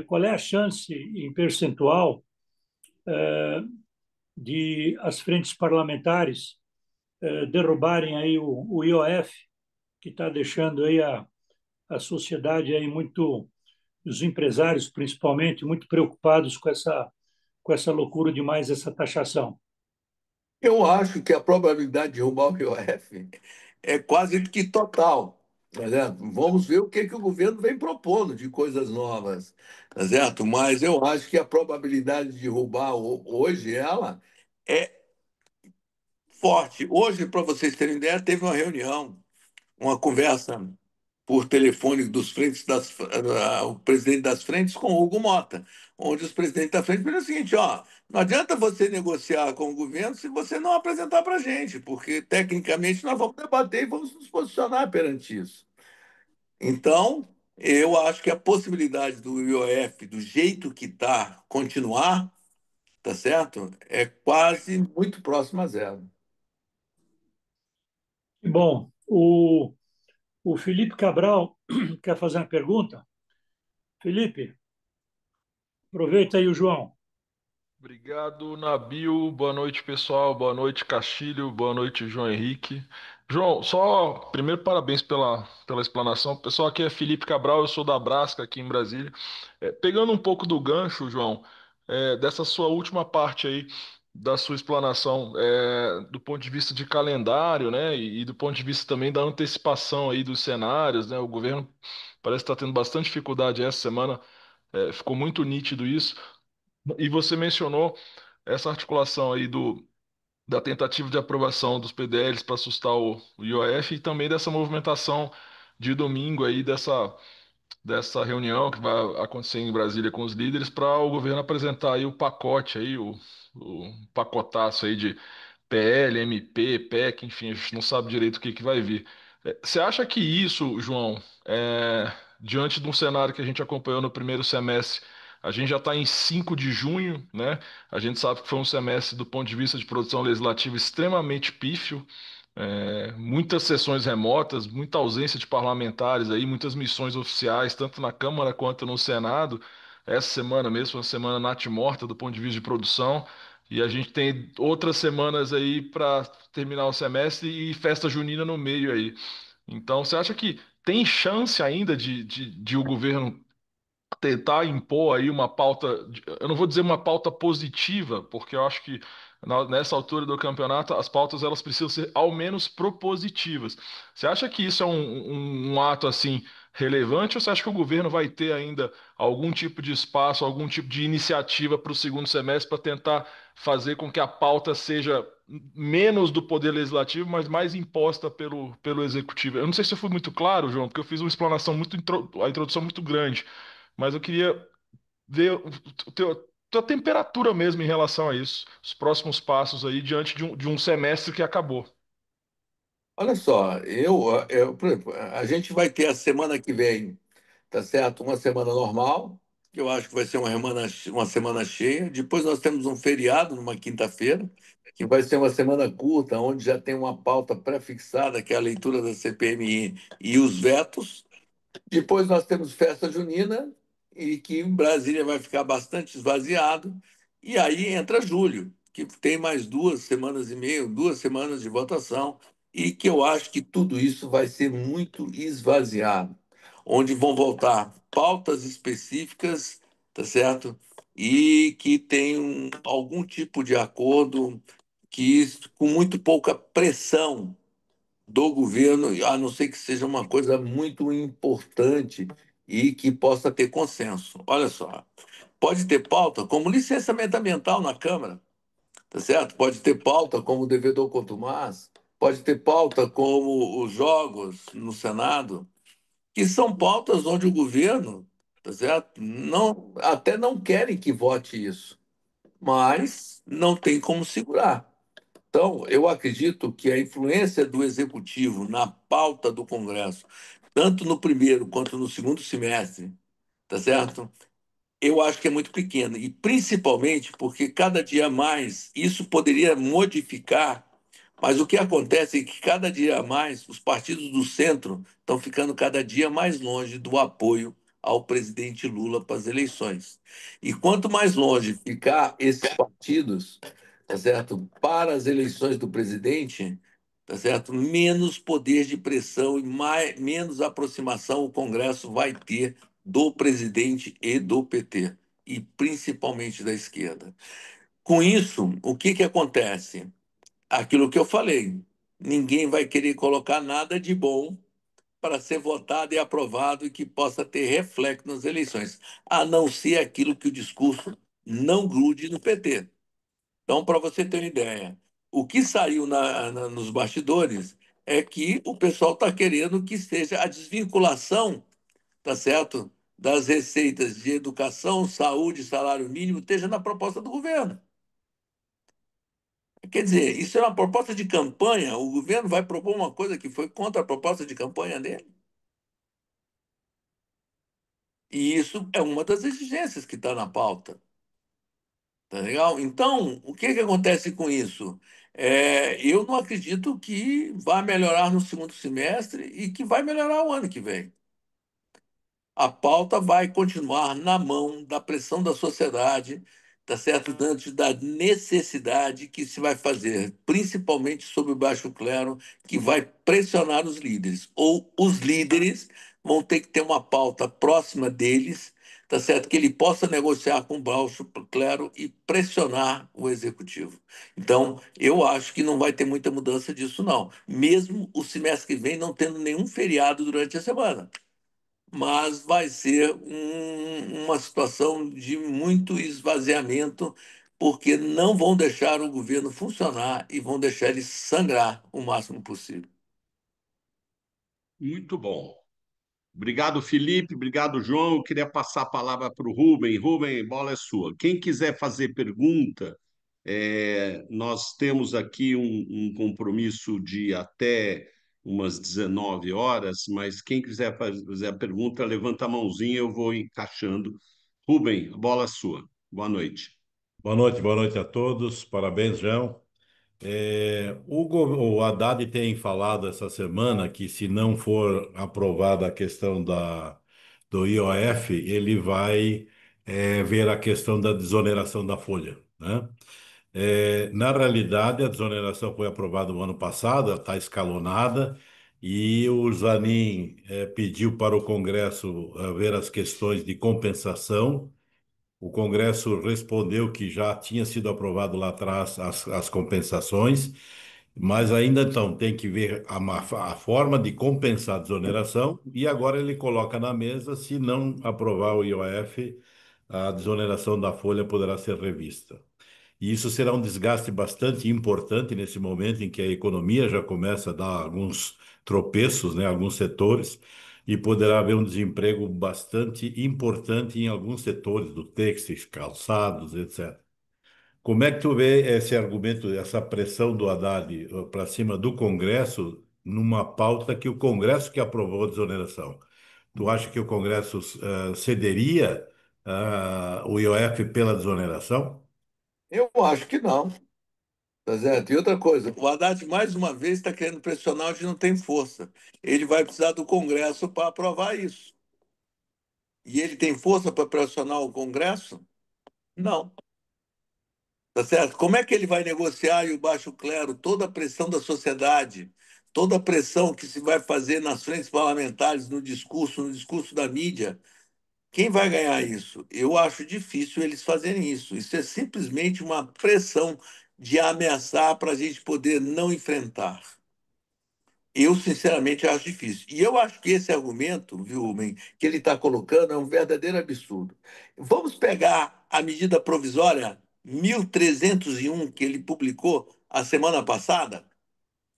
qual é a chance em percentual de as frentes parlamentares derrubarem aí o IOF, que está deixando aí a sociedade aí muito, os empresários principalmente, muito preocupados com essa loucura demais, essa taxação. Eu acho que a probabilidade de roubar o IOF é quase que total. Tá certo? Vamos ver o que, que o governo vem propondo de coisas novas, tá certo? Mas eu acho que a probabilidade de roubar hoje ela é forte. Hoje, para vocês terem ideia, teve uma reunião, uma conversa por telefone dos frentes o presidente das frentes com o Hugo Mota, onde os presidentes da frente viram o seguinte: ó, não adianta você negociar com o governo se você não apresentar para a gente, porque tecnicamente nós vamos debater e vamos nos posicionar perante isso. Então, eu acho que a possibilidade do IOF, do jeito que está, continuar, tá certo? É quase muito próximo a zero. Bom, o Felipe Cabral quer fazer uma pergunta. Felipe, aproveita aí o João. Obrigado, Nabil. Boa noite, pessoal. Boa noite, Castilho. Boa noite, João Henrique. João, só primeiro parabéns pela explanação. O pessoal, aqui é Felipe Cabral, eu sou da Brasca, aqui em Brasília. Pegando um pouco do gancho, João, dessa sua última parte aí da sua explanação, do ponto de vista de calendário, né, e do ponto de vista também da antecipação aí dos cenários, né, o governo parece estar tendo bastante dificuldade essa semana, ficou muito nítido isso. E você mencionou essa articulação aí da tentativa de aprovação dos PDLs para assustar o IOF e também dessa movimentação de domingo aí dessa reunião que vai acontecer em Brasília com os líderes para o governo apresentar aí o pacote aí o pacotaço aí de PL, MP, PEC, enfim, a gente não sabe direito o que que vai vir. Você acha que isso, João, diante de um cenário que a gente acompanhou no primeiro semestre, a gente já está em 5 de junho, né? A gente sabe que foi um semestre, do ponto de vista de produção legislativa, extremamente pífio, muitas sessões remotas, muita ausência de parlamentares aí, muitas missões oficiais, tanto na Câmara quanto no Senado. Essa semana mesmo foi uma semana natimorta do ponto de vista de produção. E a gente tem outras semanas aí para terminar o semestre e festa junina no meio aí. Então, você acha que tem chance ainda de o governo tentar impor aí uma pauta, eu não vou dizer uma pauta positiva, porque eu acho que nessa altura do campeonato as pautas elas precisam ser ao menos propositivas. Você acha que isso é um ato assim relevante ou você acha que o governo vai ter ainda algum tipo de espaço, algum tipo de iniciativa para o segundo semestre para tentar fazer com que a pauta seja menos do poder legislativo, mas mais imposta pelo executivo? Eu não sei se eu fui muito claro, João, porque eu fiz uma explanação a introdução muito grande. Mas eu queria ver tua temperatura mesmo em relação a isso, os próximos passos aí diante de um semestre que acabou. Olha só, por exemplo, a gente vai ter a semana que vem, tá certo? Uma semana normal, que eu acho que vai ser uma semana cheia. Depois nós temos um feriado numa quinta-feira, que vai ser uma semana curta, onde já tem uma pauta pré-fixada, que é a leitura da CPMI e os vetos. Depois nós temos festa junina, e que em Brasília vai ficar bastante esvaziado. E aí entra julho, que tem mais 2 semanas e meia, 2 semanas de votação, e que eu acho que tudo isso vai ser muito esvaziado, onde vão voltar pautas específicas, tá certo? E que tem algum tipo de acordo com muito pouca pressão do governo, a não ser que seja uma coisa muito importante e que possa ter consenso. Olha só, pode ter pauta como licenciamento ambiental na Câmara, tá certo? Pode ter pauta como devedor contumaz, pode ter pauta como os jogos no Senado, que são pautas onde o governo, tá certo? Não, até não querem que vote isso, mas não tem como segurar. Então, eu acredito que a influência do executivo na pauta do Congresso, tanto no primeiro quanto no segundo semestre, tá certo? Eu acho que é muito pequena, e principalmente porque cada dia mais isso poderia modificar, mas o que acontece é que cada dia mais os partidos do centro estão ficando cada dia mais longe do apoio ao presidente Lula para as eleições. E quanto mais longe ficar esses partidos, tá certo, para as eleições do presidente, tá certo, menos poder de pressão e menos aproximação o Congresso vai ter do presidente e do PT, e principalmente da esquerda. Com isso, o que que acontece? Aquilo que eu falei, ninguém vai querer colocar nada de bom para ser votado e aprovado e que possa ter reflexo nas eleições, a não ser aquilo que o discurso não grude no PT. Então, para você ter uma ideia, o que saiu nos bastidores é que o pessoal está querendo que seja a desvinculação, tá certo? Das receitas de educação, saúde, salário mínimo, esteja na proposta do governo. Quer dizer, isso é uma proposta de campanha. O governo vai propor uma coisa que foi contra a proposta de campanha dele. E isso é uma das exigências que está na pauta. Tá legal? Então, o que que acontece com isso? Eu não acredito que vai melhorar no segundo semestre e que vai melhorar o ano que vem. A pauta vai continuar na mão da pressão da sociedade, tá certo? Diante da necessidade que se vai fazer, principalmente sobre o baixo clero, que vai pressionar os líderes. Ou os líderes vão ter que ter uma pauta próxima deles, tá certo? Que ele possa negociar com o baixo clero e pressionar o executivo. Então, eu acho que não vai ter muita mudança disso, não. Mesmo o semestre que vem não tendo nenhum feriado durante a semana, mas vai ser uma situação de muito esvaziamento, porque não vão deixar o governo funcionar e vão deixar ele sangrar o máximo possível. Muito bom. Obrigado, Felipe. Obrigado, João. Eu queria passar a palavra para o Rubem. Rubem, bola é sua. Quem quiser fazer pergunta, nós temos aqui um compromisso de até umas 19 horas, mas quem quiser fazer a pergunta, levanta a mãozinha, eu vou encaixando. Rubem, a bola é sua. Boa noite. Boa noite a todos. Parabéns, João. O Haddad tem falado essa semana que se não for aprovada a questão do IOF, ele vai ver a questão da desoneração da folha, né? Na realidade, a desoneração foi aprovada no ano passado, está escalonada, e o Zanin pediu para o Congresso ver as questões de compensação. O Congresso respondeu que já tinha sido aprovado lá atrás as compensações, mas ainda então tem que ver a forma de compensar a desoneração, e agora ele coloca na mesa, se não aprovar o IOF, a desoneração da folha poderá ser revista. E isso será um desgaste bastante importante nesse momento em que a economia já começa a dar alguns tropeços, né, alguns setores, e poderá haver um desemprego bastante importante em alguns setores do têxtil, calçados, etc. Como é que tu vê esse argumento, essa pressão do Haddad para cima do Congresso numa pauta que o Congresso que aprovou a desoneração? Tu acha que o Congresso cederia o IOF pela desoneração? Eu acho que não, tá certo? E outra coisa, o Haddad mais uma vez está querendo pressionar onde não tem força. Ele vai precisar do Congresso para aprovar isso. E ele tem força para pressionar o Congresso? Não. Tá certo? Como é que ele vai negociar e o baixo clero, toda a pressão da sociedade, toda a pressão que se vai fazer nas frentes parlamentares, no discurso da mídia? Quem vai ganhar isso? Eu acho difícil eles fazerem isso. Isso é simplesmente uma pressão de ameaçar para a gente poder não enfrentar. Eu, sinceramente, acho difícil. E eu acho que esse argumento, viu, Rubem, que ele está colocando é um verdadeiro absurdo. Vamos pegar a medida provisória 1301 que ele publicou a semana passada?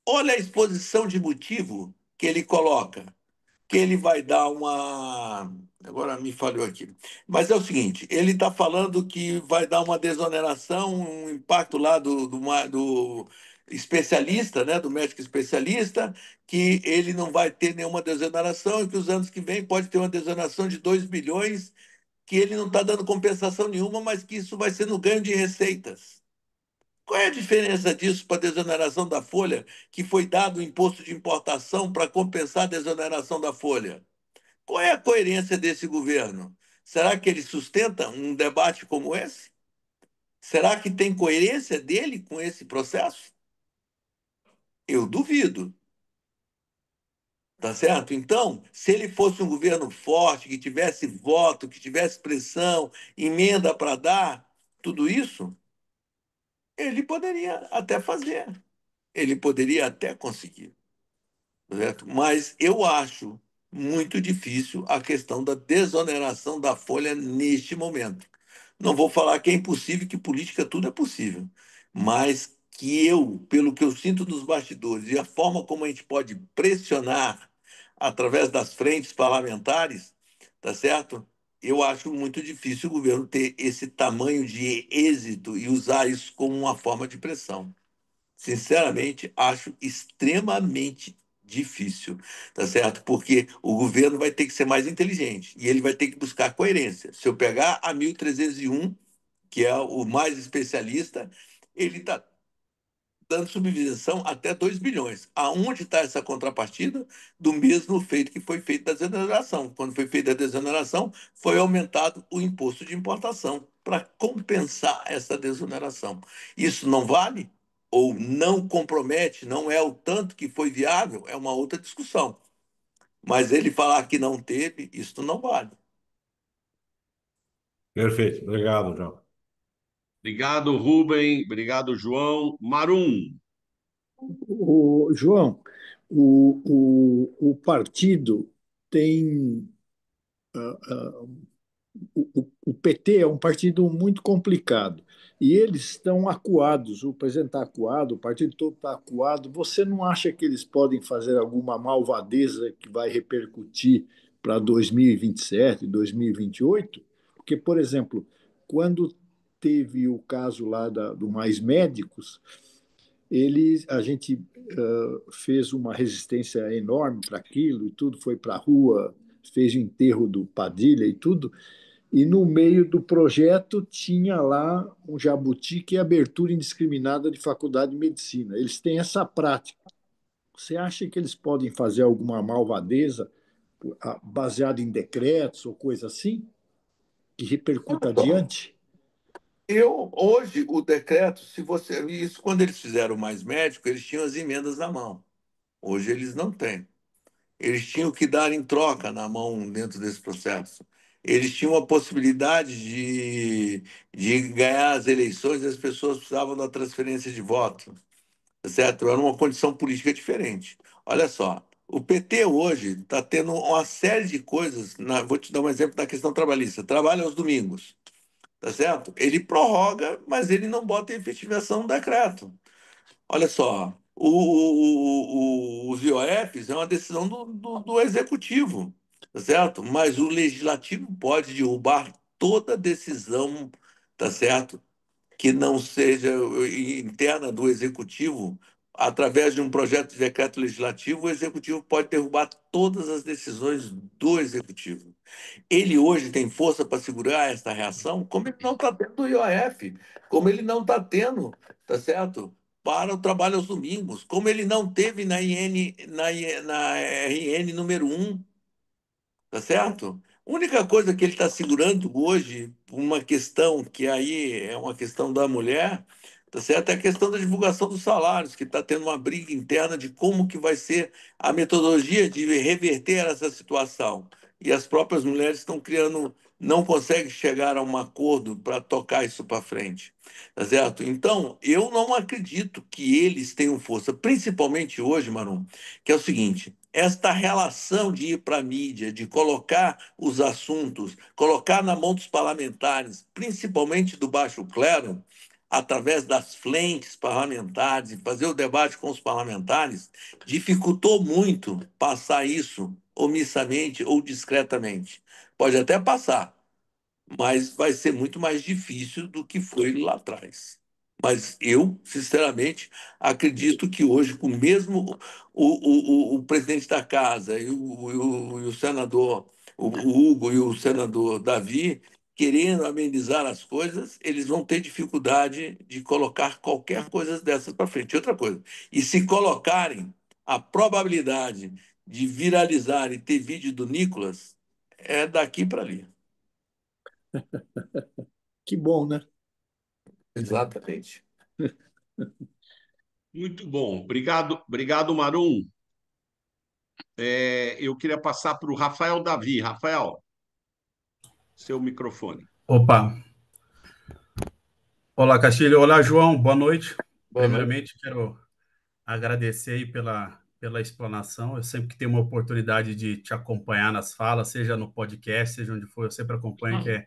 Olha a exposição de motivo que ele coloca, que ele vai dar uma. Agora me falhou aqui. Mas é o seguinte: ele está falando que vai dar uma desoneração, um impacto lá do especialista, né, do médico especialista, que ele não vai ter nenhuma desoneração e que os anos que vêm pode ter uma desoneração de 2 bilhões, que ele não está dando compensação nenhuma, mas que isso vai ser no ganho de receitas. Qual é a diferença disso para a desoneração da folha, que foi dado o imposto de importação para compensar a desoneração da folha? Qual é a coerência desse governo? Será que ele sustenta um debate como esse? Será que tem coerência dele com esse processo? Eu duvido, tá certo? Então, se ele fosse um governo forte, que tivesse voto, que tivesse pressão, emenda para dar, tudo isso, ele poderia até fazer, ele poderia até conseguir. Certo? Mas eu acho muito difícil a questão da desoneração da folha neste momento. Não vou falar que é impossível, que política tudo é possível, mas que eu, pelo que eu sinto nos bastidores e a forma como a gente pode pressionar através das frentes parlamentares, tá certo? Eu acho muito difícil o governo ter esse tamanho de êxito e usar isso como uma forma de pressão. Sinceramente, acho extremamente difícil, tá certo? Porque o governo vai ter que ser mais inteligente e ele vai ter que buscar coerência. Se eu pegar a 1301, que é o mais especialista, ele está dando subvenção até 2 bilhões. Aonde está essa contrapartida do mesmo feito que foi feito da desoneração? Quando foi feita a desoneração, foi aumentado o imposto de importação para compensar essa desoneração. Isso não vale? Ou não compromete, não é o tanto que foi viável? É uma outra discussão. Mas ele falar que não teve, isso não vale. Perfeito. Obrigado, João. Obrigado, Rubem. Obrigado, João. Marum. João, o partido tem. O PT é um partido muito complicado e eles estão acuados. O presidente está acuado, o partido todo está acuado. Você não acha que eles podem fazer alguma malvadeza que vai repercutir para 2027, 2028? Porque, por exemplo, quando teve o caso lá do Mais Médicos, a gente fez uma resistência enorme para aquilo e tudo, foi para a rua, fez o enterro do Padilha e tudo, e no meio do projeto tinha lá um jabuti que é abertura indiscriminada de faculdade de medicina. Eles têm essa prática. Você acha que eles podem fazer alguma malvadeza baseada em decretos ou coisa assim, que repercuta adiante? Hoje, o decreto, se você. Isso, quando eles fizeram mais médico, eles tinham as emendas na mão. Hoje eles não têm. Eles tinham que dar em troca na mão dentro desse processo. Eles tinham a possibilidade de ganhar as eleições e as pessoas precisavam da transferência de voto, tá certo? Era uma condição política diferente. Olha só, o PT hoje está tendo uma série de coisas. Vou te dar um exemplo da questão trabalhista. Trabalha aos domingos, tá certo? Ele prorroga, mas ele não bota em efetivação o decreto. Olha só, os IOFs é uma decisão do executivo, tá certo? Mas o legislativo pode derrubar toda decisão, tá certo? Que não seja interna do executivo. Através de um projeto de decreto legislativo, o executivo pode derrubar todas as decisões do executivo. Ele hoje tem força para segurar esta reação, como ele não está tendo do IOF, como ele não está tendo, tá certo? Para o trabalho aos domingos, como ele não teve na RN número um, tá certo? A única coisa que ele está segurando hoje, uma questão que aí é uma questão da mulher, tá certo? É a questão da divulgação dos salários, que está tendo uma briga interna de como que vai ser a metodologia de reverter essa situação. E as próprias mulheres estão criando, não conseguem chegar a um acordo para tocar isso para frente, tá certo? Então, eu não acredito que eles tenham força, principalmente hoje, Marum, que é o seguinte: esta relação de ir para a mídia, de colocar os assuntos, colocar na mão dos parlamentares, principalmente do baixo clero, através das frentes parlamentares, e fazer o debate com os parlamentares, dificultou muito passar isso omissamente ou discretamente. Pode até passar, mas vai ser muito mais difícil do que foi lá atrás. Mas eu, sinceramente, acredito que hoje, com mesmo o presidente da casa e o senador, o Hugo e o senador Davi, querendo amenizar as coisas, eles vão ter dificuldade de colocar qualquer coisa dessas para frente. Outra coisa, e se colocarem, a probabilidade de viralizar e ter vídeo do Nicolas é daqui para ali. Que bom, né? Exatamente. Muito bom. Obrigado, obrigado, Marum. Eu queria passar para o Rafael Davi. Rafael, seu microfone. Opa, olá Castilho, olá João, boa noite. Boa noite. Primeiramente, quero agradecer aí pela explanação. Eu sempre que tenho uma oportunidade de te acompanhar nas falas, seja no podcast, seja onde for, eu sempre acompanho, que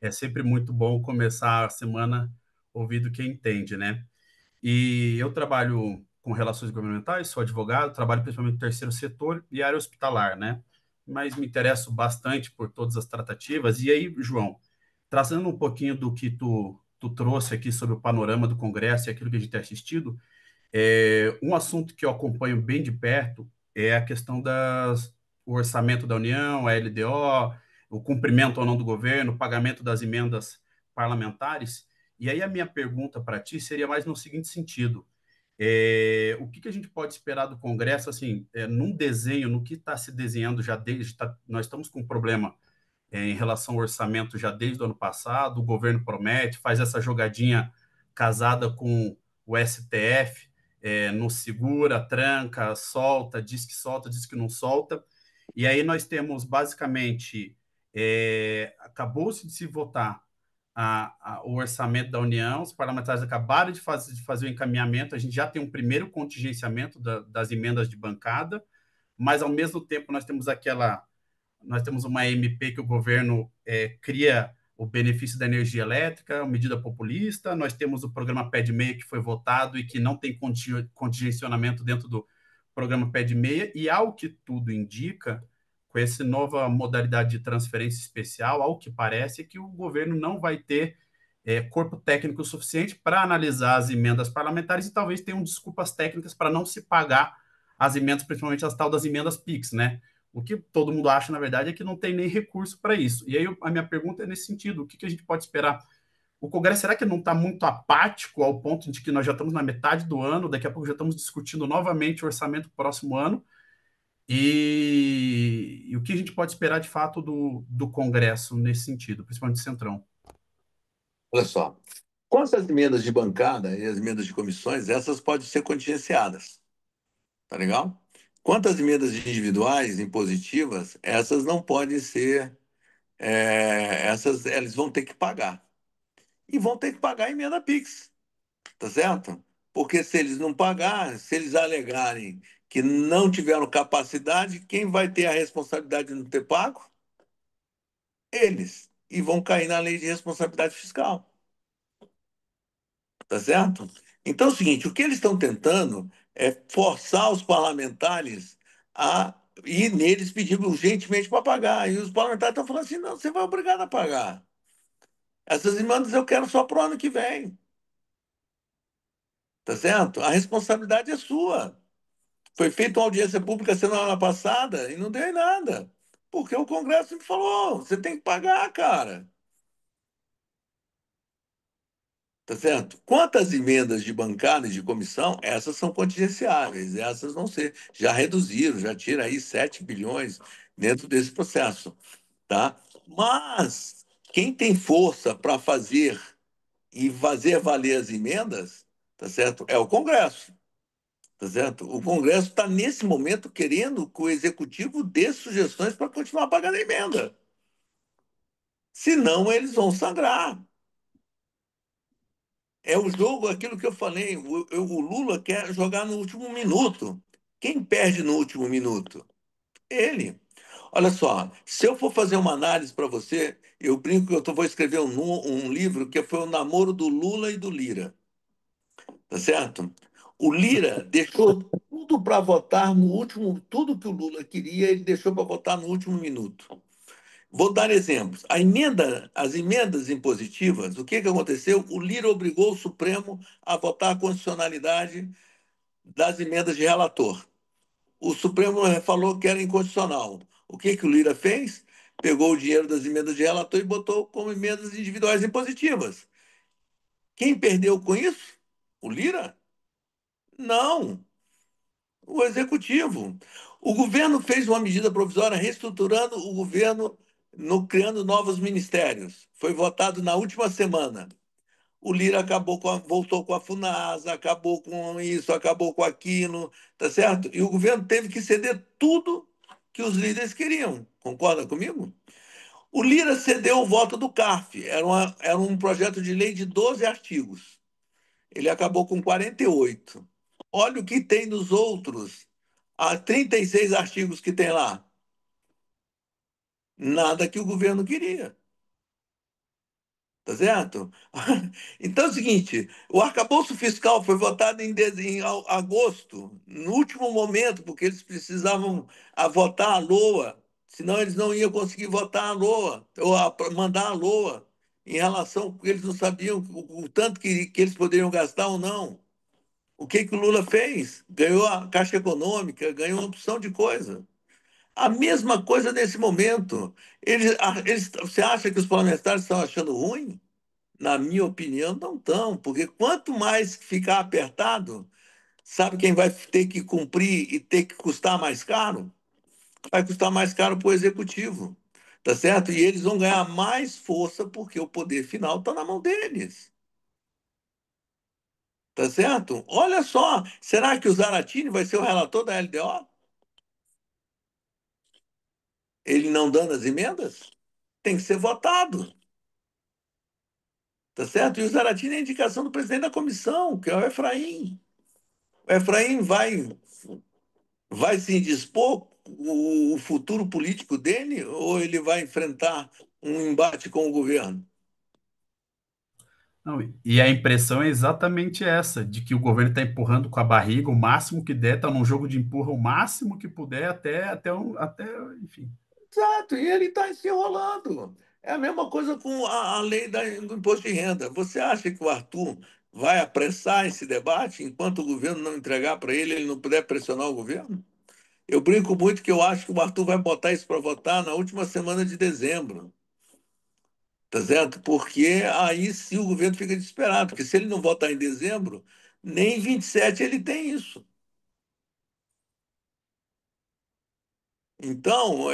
é sempre muito bom começar a semana ouvindo quem entende, né? E eu trabalho com relações governamentais, sou advogado, trabalho principalmente no terceiro setor e área hospitalar, né? Mas me interesso bastante por todas as tratativas. E aí, João, trazendo um pouquinho do que tu trouxe aqui sobre o panorama do Congresso e aquilo que a gente tem assistido, um assunto que eu acompanho bem de perto é a questão o orçamento da União, a LDO, o cumprimento ou não do governo, o pagamento das emendas parlamentares. E aí a minha pergunta para ti seria mais no seguinte sentido: o que a gente pode esperar do Congresso, assim, num desenho, no que está se desenhando já desde... nós estamos com um problema em relação ao orçamento já desde o ano passado. O governo promete, faz essa jogadinha casada com o STF, não segura, tranca, solta, diz que não solta. E aí nós temos, basicamente, acabou-se de se votar o orçamento da União, os parlamentares acabaram de fazer o encaminhamento, a gente já tem um primeiro contingenciamento das emendas de bancada, mas, ao mesmo tempo, nós temos uma MP que o governo cria o benefício da energia elétrica, uma medida populista, nós temos o programa Pé de Meia, que foi votado e que não tem contingencionamento dentro do programa Pé de Meia, e, ao que tudo indica, com essa nova modalidade de transferência especial, ao que parece, é que o governo não vai ter corpo técnico suficiente para analisar as emendas parlamentares e talvez tenham desculpas técnicas para não se pagar as emendas, principalmente as tal das emendas PIX, né? O que todo mundo acha, na verdade, é que não tem nem recurso para isso. E aí a minha pergunta é nesse sentido: o que a gente pode esperar? O Congresso, será que não está muito apático ao ponto de que nós já estamos na metade do ano, daqui a pouco já estamos discutindo novamente o orçamento do próximo ano? E o que a gente pode esperar, de fato, do Congresso nesse sentido, principalmente do Centrão? Olha só, com essas emendas de bancada e as emendas de comissões, essas podem ser contingenciadas, tá legal? Quanto às emendas individuais impositivas, essas não podem ser, essas eles vão ter que pagar. E vão ter que pagar a emenda PIX, tá certo? Porque se eles não pagar, se eles alegarem que não tiveram capacidade, quem vai ter a responsabilidade de não ter pago? Eles. E vão cair na lei de responsabilidade fiscal. Tá certo? Então é o seguinte, o que eles estão tentando é forçar os parlamentares a ir neles pedir urgentemente para pagar. E os parlamentares estão falando assim, não, você vai obrigado a pagar. Essas emendas eu quero só para o ano que vem. Tá certo? A responsabilidade é sua. Foi feita uma audiência pública semana passada e não deu em nada. Porque o Congresso me falou, você tem que pagar, cara. Tá certo? Quantas emendas de bancada e de comissão, essas são contingenciáveis, essas vão ser, já reduziram, já tira aí 7 bilhões dentro desse processo, tá? Mas quem tem força para fazer e fazer valer as emendas, tá certo? É o Congresso, tá certo? O Congresso está nesse momento querendo que o executivo dê sugestões para continuar pagando a emenda. Senão eles vão sangrar. É o jogo, aquilo que eu falei, o Lula quer jogar no último minuto. Quem perde no último minuto? Ele. Olha só, se eu for fazer uma análise para você, eu brinco que vou escrever um livro que foi o namoro do Lula e do Lira. Tá certo? O Lira deixou tudo para votar no último, tudo que o Lula queria, ele deixou para votar no último minuto. Vou dar exemplos. As emendas impositivas, o que aconteceu? O Lira obrigou o Supremo a votar a constitucionalidade das emendas de relator. O Supremo falou que era inconstitucional. O que o Lira fez? Pegou o dinheiro das emendas de relator e botou como emendas individuais impositivas. Quem perdeu com isso? O Lira? Não, o Executivo. O governo fez uma medida provisória reestruturando o governo, criando novos ministérios. Foi votado na última semana. O Lira voltou com a Funasa, acabou com isso, acabou com aquilo, tá certo? E o governo teve que ceder tudo que os líderes queriam. Concorda comigo? O Lira cedeu o voto do CARF. Era um projeto de lei de 12 artigos. Ele acabou com 48. Olha o que tem nos outros. Há 36 artigos que tem lá. Nada que o governo queria. Tá certo? Então é o seguinte: o arcabouço fiscal foi votado em agosto, no último momento, porque eles precisavam votar a LOA, senão eles não iam conseguir votar a LOA, ou mandar a LOA, em relação, porque eles não sabiam o tanto que eles poderiam gastar ou não. O que o Lula fez? Ganhou a Caixa Econômica, ganhou uma opção de coisa. A mesma coisa nesse momento. Você acha que os parlamentares estão achando ruim? Na minha opinião, não estão, porque quanto mais ficar apertado, sabe quem vai ter que cumprir e ter que custar mais caro? Vai custar mais caro para o executivo. tá certo? E eles vão ganhar mais força porque o poder final está na mão deles, tá certo? Olha só, será que o Zaratini vai ser o relator da LDO? Ele não dando as emendas? Tem que ser votado, tá certo? E o Zaratini é a indicação do presidente da comissão, que é o Efraim. O Efraim vai se indispor o futuro político dele ou ele vai enfrentar um embate com o governo? Não, e a impressão é exatamente essa, de que o governo está empurrando com a barriga o máximo que der, está num jogo de empurra o máximo que puder, até enfim. Exato, e ele está se enrolando. É a mesma coisa com a lei do imposto de renda. Você acha que o Arthur vai apressar esse debate enquanto o governo não entregar para ele, ele não puder pressionar o governo? Eu brinco muito que eu acho que o Arthur vai botar isso para votar na última semana de dezembro, tá certo? Porque aí sim o governo fica desesperado, porque se ele não votar em dezembro, nem em 27 ele tem isso. Então,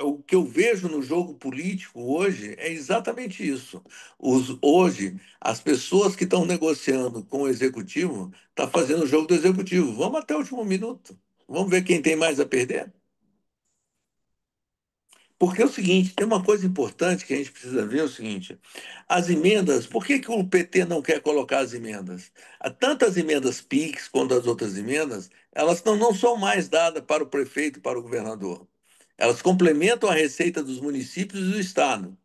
o que eu vejo no jogo político hoje é exatamente isso. Hoje, as pessoas que estão negociando com o executivo estão fazendo o jogo do executivo. Vamos até o último minuto. Vamos ver quem tem mais a perder? Porque é o seguinte, tem uma coisa importante que a gente precisa ver, é o seguinte, as emendas, por que que o PT não quer colocar as emendas? Há tantas emendas PIX quanto as outras emendas, elas não são mais dadas para o prefeito e para o governador. Elas complementam a receita dos municípios e do estado,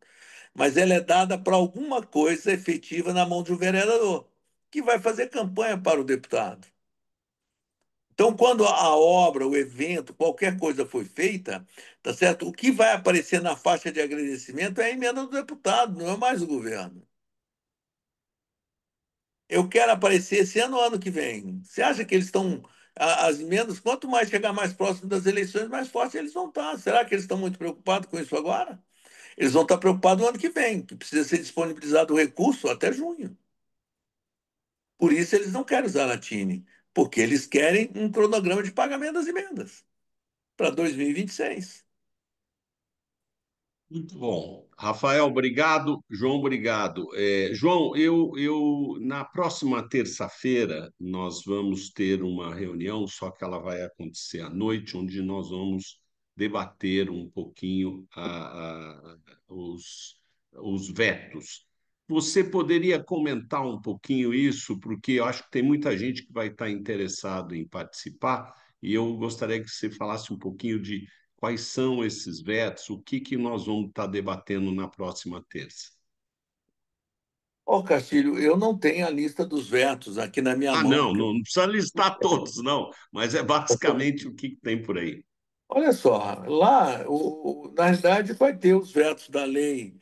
mas ela é dada para alguma coisa efetiva na mão de um vereador, que vai fazer campanha para o deputado. Então, quando a obra, o evento, qualquer coisa foi feita, tá certo? O que vai aparecer na faixa de agradecimento é a emenda do deputado, não é mais o governo. Eu quero aparecer esse ano ou ano que vem. Você acha que eles estão. As emendas, quanto mais chegar mais próximo das eleições, mais fortes eles vão estar. Será que eles estão muito preocupados com isso agora? Eles vão estar preocupados no ano que vem, que precisa ser disponibilizado o recurso até junho. Por isso eles não querem usar a TINE, porque eles querem um cronograma de pagamento das emendas para 2026. Muito bom. Rafael, obrigado. João, obrigado. João, na próxima terça-feira, nós vamos ter uma reunião, só que ela vai acontecer à noite, onde nós vamos debater um pouquinho os vetos. Você poderia comentar um pouquinho isso, porque eu acho que tem muita gente que vai estar interessado em participar, e eu gostaria que você falasse um pouquinho de quais são esses vetos, o que que nós vamos estar debatendo na próxima terça. Ô, Castilho, eu não tenho a lista dos vetos aqui na minha Ah, mão. não precisa listar todos, não, mas é basicamente o que que tem por aí. Olha só, lá, na verdade, vai ter os vetos da lei,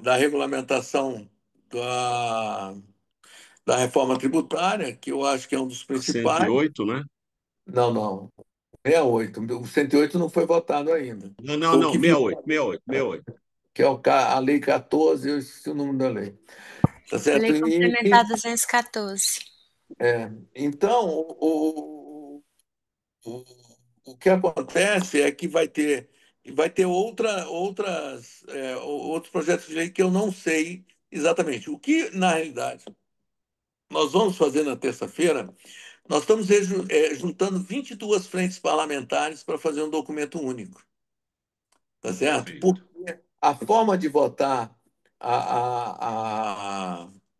da regulamentação da, da reforma tributária, que eu acho que é um dos A cento e principais. oito, né? Não, não, 68. O 108 não foi votado ainda. Foi o Não, que virou, 68, 68, 68. que é a Lei 14, eu esqueci o nome da lei. Tá certo? Lei Complementar 214. Então, o, o que acontece é que vai ter outros projetos de lei que eu não sei exatamente. O que, na realidade, nós vamos fazer na terça-feira, nós estamos juntando 22 frentes parlamentares para fazer um documento único, tá certo? Perfeito. Porque a forma de votar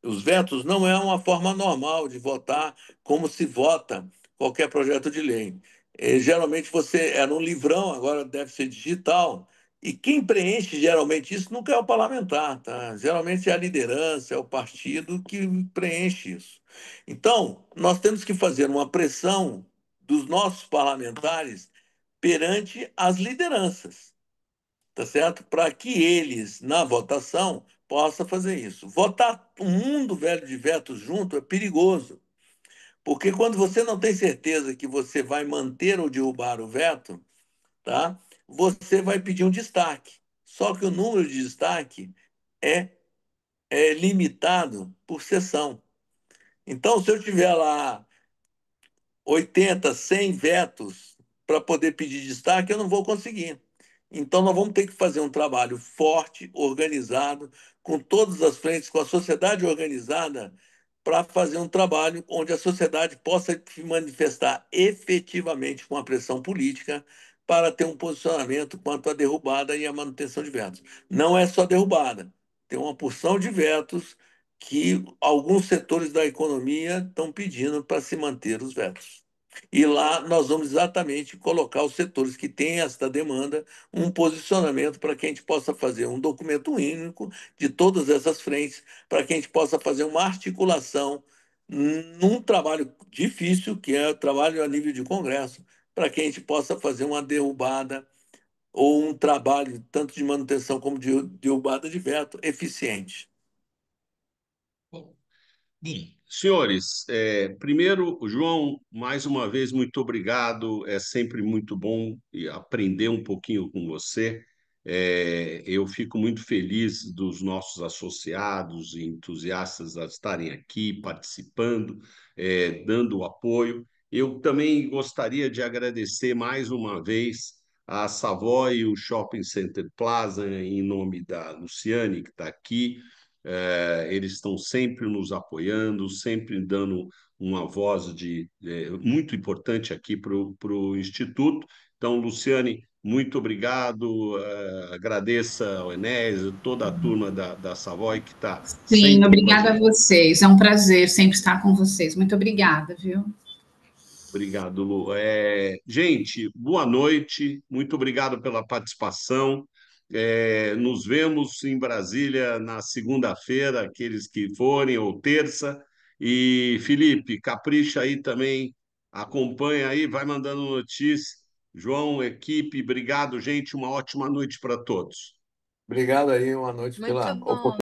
os vetos não é uma forma normal de votar como se vota qualquer projeto de lei. Geralmente você era um livrão, agora deve ser digital. E quem preenche geralmente isso nunca é o parlamentar, tá? Geralmente é a liderança, é o partido que preenche isso. Então, nós temos que fazer uma pressão dos nossos parlamentares perante as lideranças, tá certo? Para que eles, na votação, possam fazer isso. Votar um mundo velho de vetos junto é perigoso, porque quando você não tem certeza que você vai manter ou derrubar o veto, tá? Você vai pedir um destaque. Só que o número de destaque é, é limitado por sessão. Então, se eu tiver lá 80, 100 vetos para poder pedir destaque, eu não vou conseguir. Então, nós vamos ter que fazer um trabalho forte, organizado, com todas as frentes, com a sociedade organizada, para fazer um trabalho onde a sociedade possa se manifestar efetivamente com a pressão política para ter um posicionamento quanto à derrubada e à manutenção de vetos. Não é só derrubada, tem uma porção de vetos que alguns setores da economia estão pedindo para se manter os vetos. E lá nós vamos exatamente colocar os setores que têm esta demanda, um posicionamento para que a gente possa fazer um documento único de todas essas frentes, para que a gente possa fazer uma articulação num trabalho difícil, que é o trabalho a nível de Congresso, para que a gente possa fazer uma derrubada ou um trabalho tanto de manutenção como de derrubada de veto eficiente. Bom, senhores, primeiro, João, mais uma vez, muito obrigado. É sempre muito bom aprender um pouquinho com você. Eu fico muito feliz dos nossos associados e entusiastas a estarem aqui participando, dando apoio. Eu também gostaria de agradecer mais uma vez a Savoy e o Shopping Center Plaza, em nome da Luciane, que está aqui. Eles estão sempre nos apoiando, sempre dando uma voz muito importante aqui para o Instituto. Então, Luciane, muito obrigado. Agradeça ao Enéas, toda a turma da Savoy que está Sim, sempre com a obrigada a gente. vocês. É um prazer sempre estar com vocês. Muito obrigada, viu? Obrigado, Lu. Gente, boa noite, muito obrigado pela participação. Nos vemos em Brasília na segunda-feira, aqueles que forem, ou terça. E, Felipe, capricha aí também, acompanha aí, vai mandando notícia. João, equipe, obrigado, gente. Uma ótima noite para todos. Obrigado aí, uma noite Muito pela bom.